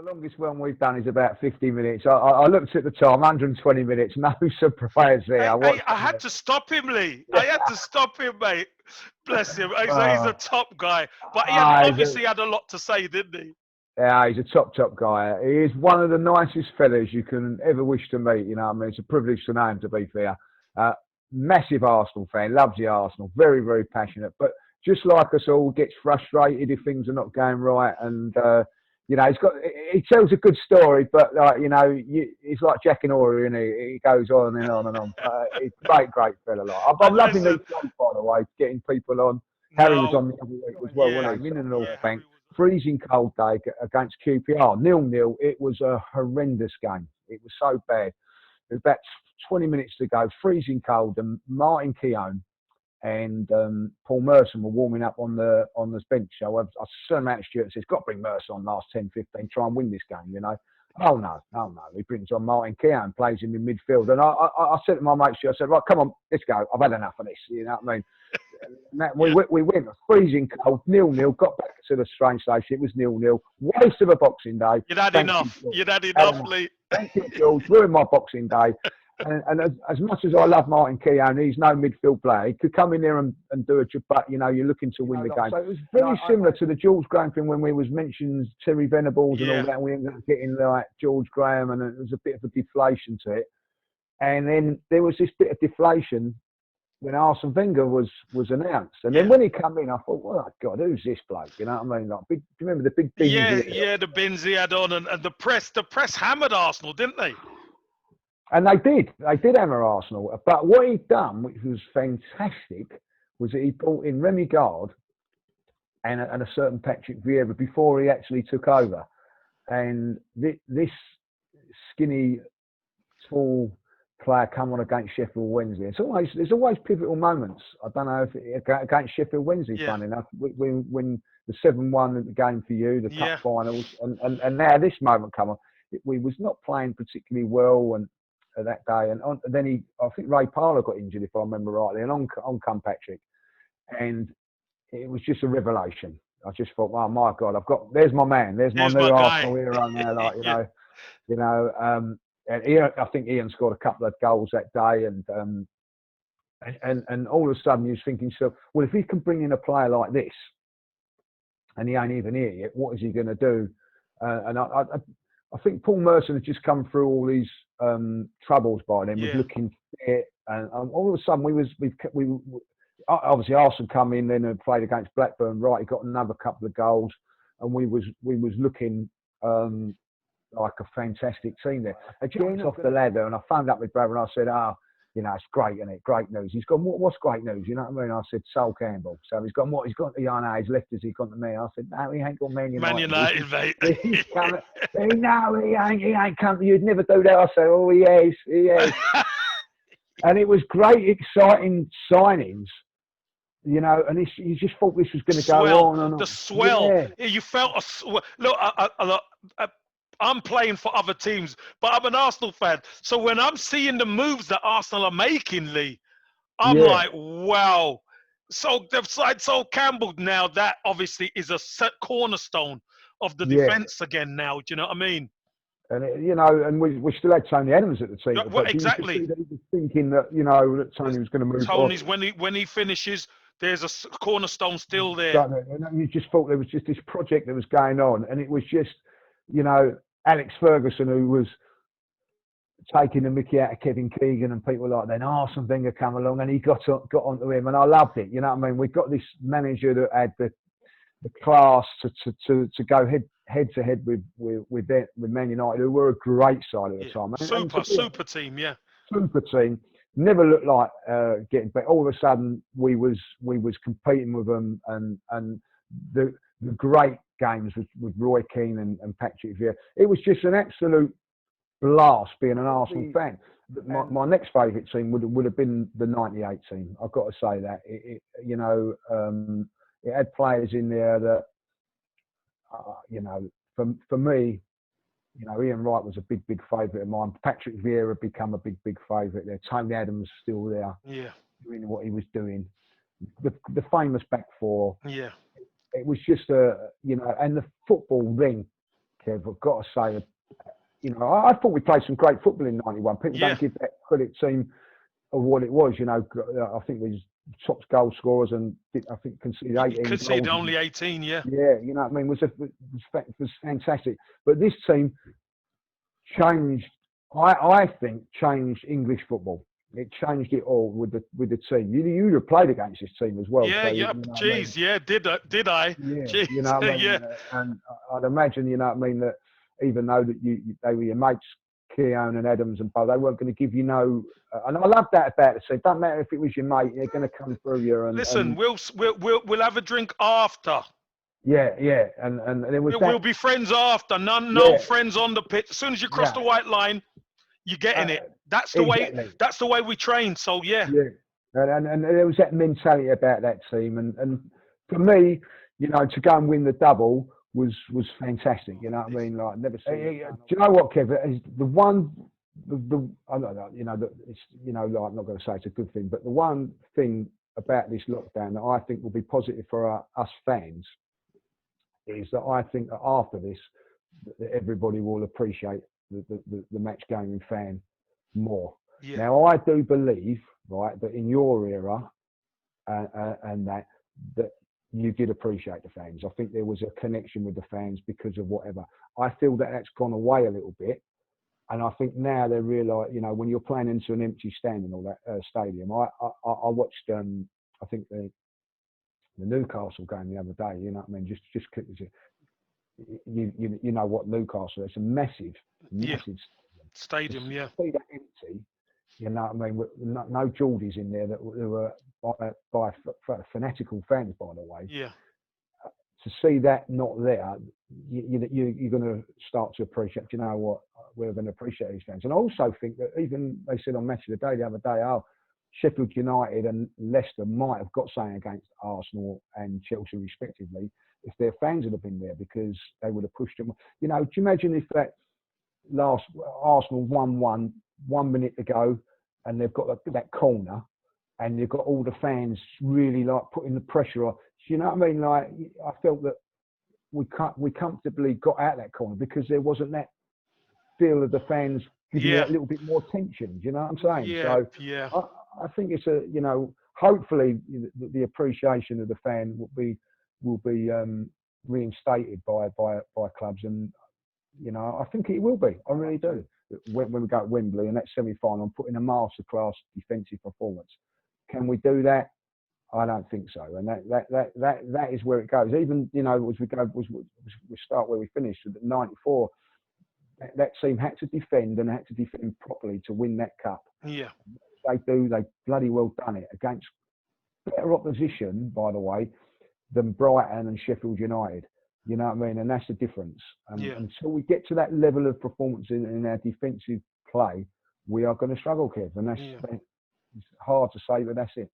longest one we've done is about 50 minutes. I looked at the time, 120 minutes. No surprise there. I had to stop him, Lee. I had to stop him, mate. Bless him. He's a top guy. But he obviously had a lot to say, didn't he? Yeah, he's a top guy. He is one of the nicest fellas you can ever wish to meet. You know what I mean? It's a privilege to know him, to be fair. Massive Arsenal fan, loves the Arsenal, very, very passionate. But just like us all, gets frustrated if things are not going right. And, you know, he tells a good story, but, like, you know, he's like Jack and Ori, and he goes on and on and on. He's a great fella. Like, I'm loving these ones, by the way, getting people on. Harry was on the other week as well, wasn't he? In the North Bank. Freezing cold day against QPR, 0-0. It was a horrendous game. It was so bad. There was about 20 minutes to go, freezing cold, and Martin Keown and Paul Merson were warming up on the bench. So I certain amount of Stuart says, got to bring Merson on last 10, 15, try and win this game, you know. Oh no. He brings on Martin Keown, plays him in midfield. And I said to my mate, I said, right, come on, let's go. I've had enough of this, you know what I mean? We went freezing cold, 0-0, got back to the train station. It was 0-0. Waste of a Boxing Day. You'd had enough. You'd had enough, Lee. Thank you, George. Ruined my Boxing Day. And as much as I love Martin Keown, he's no midfield player. He could come in there and do a job, but, you know, you're looking to win the game. So it was very similar to the George Graham thing when we was mentioned Terry Venables and all that. And we ended up getting like George Graham, and it was a bit of a deflation to it. And then there was this bit of deflation when Arsene Wenger was announced. And then when he came in, I thought, well, God, who's this bloke? You know what I mean? Like, do you remember the big bins? The bins he had on, and the press hammered Arsenal, didn't they? And they did hammer Arsenal. But what he'd done, which was fantastic, was that he brought in Remy Gard and a certain Patrick Vieira before he actually took over. And this skinny, tall player come on against Sheffield Wednesday. There's always pivotal moments. I don't know if against Sheffield Wednesday, funny enough, when the 7-1 game for you, the cup finals, and now this moment come on. We was not playing particularly well and that day, and then I think Ray Parlour got injured, if I remember rightly, and on come Patrick, and it was just a revelation. I just thought, oh my God, there's my man, there's my new Arsenal hero now, like you know. And I think Ian scored a couple of goals that day, and all of a sudden you was thinking, so well, if he can bring in a player like this, and he ain't even here yet, what is he going to do? And I think Paul Merson had just come through all these troubles by then, was looking fit, and all of a sudden we obviously Arsenal come in then and played against Blackburn, right? He got another couple of goals, and we was looking like a fantastic team there. I jumped off the ladder and I phoned up my brother and I said, you know, it's great, isn't it? Great news. He's gone, what's great news? You know what I mean? I said, Sol Campbell. So he's gone, what? He's gone to his left as he's gone to me. I said, no, he ain't got Man United. Man United, mate. No, he ain't come. You'd never do that. I said, oh, he is. And it was great, exciting signings. You know, and you just thought this was going to go on and on. The swell. Yeah. You felt a swell. Look, I'm playing for other teams, but I'm an Arsenal fan. So when I'm seeing the moves that Arsenal are making, Lee, I'm like, wow. So they've signed Sol Campbell now. That obviously is a set cornerstone of the defence again now. Do you know what I mean? And, you know, and we still had Tony Adams at the team. Well, exactly. He was thinking that, you know, that Tony was going to move Tony's on. when he finishes, there's a cornerstone still there. And you just thought there was just this project that was going on. And it was just, you know, Alex Ferguson, who was taking the mickey out of Kevin Keegan and people like that. Then Arsene Wenger come along and he got onto him, and I loved it. You know what I mean? We got this manager that had the class to go head to head with Man United, who were a great side at the time. Super team, yeah. Super team. Never looked like getting better. All of a sudden, we was competing with them, and the great games with Roy Keane and Patrick Vieira. It was just an absolute blast being an Arsenal fan. My next favourite team would have been the '98 team. I've got to say that. You know, it had players in there that, you know, for me, you know, Ian Wright was a big favourite of mine. Patrick Vieira had become a big favourite there. Tony Adams still there, doing what he was doing. The famous back four. Yeah. It was just you know, and the football then Kev, I've got to say, you know, I thought we played some great football in '91. People don't give that credit team of what it was. You know, I think we was top goal scorers and I think conceded 18 goals. Conceded only 18, yeah. Yeah, you know what I mean? It was fantastic. But this team changed, I think, changed English football. It changed it all with the team. You'd have played against this team as well. Yeah, so, yeah. You know Jeez, I mean? Did I? Yeah, Jeez, you know what I mean? yeah. And I'd imagine, you know what I mean, that even though that they were your mates, Keown and Adams and Bo, they weren't going to give you no. And I love that about it. So it doesn't matter if it was your mate; they're going to come through you. And listen, we'll have a drink after. Yeah, and there was. We'll be friends after. No friends on the pitch. As soon as you cross the white line, you're getting it. That's the way. That's the way we train. So yeah. And there was that mentality about that team, and for me, you know, to go and win the double was fantastic. You know what I mean? Like never seen. Do you know what, Kev? Is the one. I don't know, you know, it's, you know, like, I'm not going to say it's a good thing, but the one thing about this lockdown that I think will be positive for us fans is that I think that after this, that everybody will appreciate the match gaming fan more. Yeah. Now, I do believe, right, that in your era and that you did appreciate the fans. I think there was a connection with the fans because of whatever. I feel that that's gone away a little bit. And I think now they realise, you know, when you're playing into an empty stand and all that stadium. I watched, I think the Newcastle game the other day. You know what I mean? Just click you know what Newcastle? It's a massive stadium. Yeah. See that empty. You know what I mean? No Geordies in there that were by fanatical fans, by the way. Yeah. To see that not there, you're going to start to appreciate. You know what? We're going to appreciate these fans. And I also think that even they said on Match of the Day the other day, Sheffield United and Leicester might have got something against Arsenal and Chelsea respectively if their fans had been there, because they would have pushed them. You know, do you imagine if that last Arsenal 1-1, 1 minute to go, and they've got that corner, and they've got all the fans really like putting the pressure on. Do you know what I mean? Like, I felt that we comfortably got out that corner because there wasn't that feel of the fans giving that little bit more attention. Do you know what I'm saying? Yeah, so I think it's a, you know, hopefully the appreciation of the fan will be reinstated by clubs, and you know, I think it will be. I really do. When we go to Wembley and that semi-final, I'm putting a masterclass defensive performance. Can we do that? I don't think so, and that is where it goes. Even, you know, as we start where we finished at '94, that team had to defend properly to win that cup. Yeah, they bloody well done it against better opposition, by the way, than Brighton and Sheffield United. You know what I mean? And that's the difference. Until we get to that level of performance in our defensive play, we are going to struggle, Kev. And that's it's hard to say, but that's it.